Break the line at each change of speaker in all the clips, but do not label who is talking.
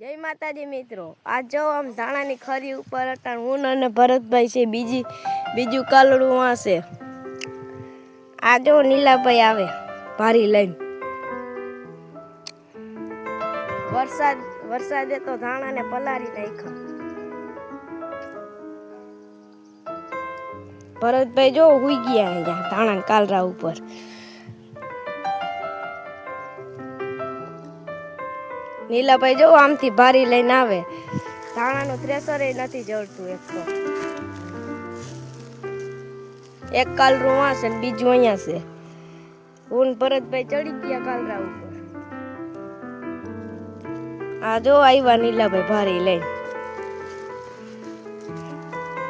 જય માતાજી મિત્રો, આ જો આમ ધાણાની ખરી ઉપર અટાણ હું અને ભરતભાઈ છે, બીજું કાલડું આ છે. આ જો નીલાભાઈ આવે ભારી લઈને. વરસાદે તો ધાણાને પલારી નાખ્યા. ભરતભાઈ જો હુઈ ગયા અહીંયા ધાણા કાલરા ઉપર. નીલાભાઈ જો આમથી ભારી લઈને આવે. ધાણાનું થ્રેસર નથી જડતું. એક કાલરું આ છે ને બીજું અહીંયા છે. હું ભરતભાઈ ચડી ગયા કાલરા ઉપર. આ જો આવ્યા નીલાભાઈ ભારી લઈને.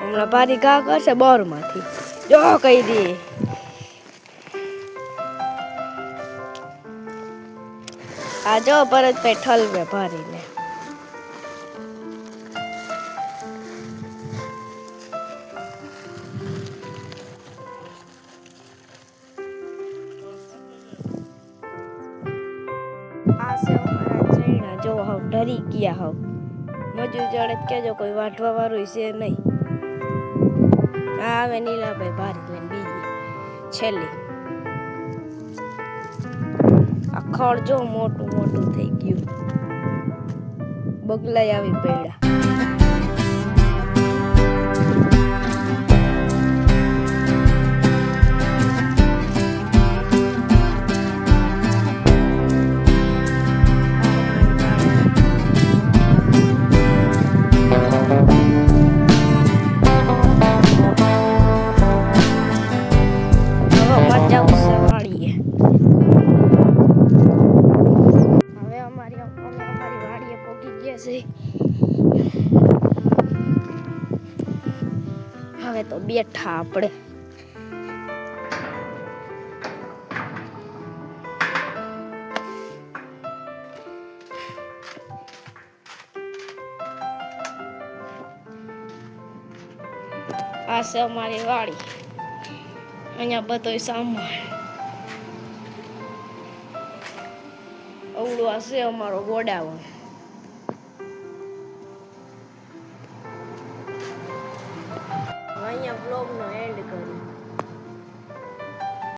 હમણાં ભારી ઘા કરશે બોરમાંથી. જો કહી દે. આ જો ભરતભાઈ ઠલવે ભરીને. આ છે અમારા ચૈણા. જો હાવ ડરી ગયા હાવ. મજૂર જડે કેજો કોઈ વાઢવા વાળું છે નહીં. આ આવે નીલાભાઈ ભારી લઈને બીજી છેલ્લી. આ ખડ જો મોટું થઈ ગયું. બગલાઈ આવી પડ્યા. હવે તો બેઠા આપણે. આ છે અમારી વાડી. અહીંયા બધો સામાન અવળું આ છે અમારો ગોડાઉન. અહીંયા બ્લોગનો એન્ડ કરીએ.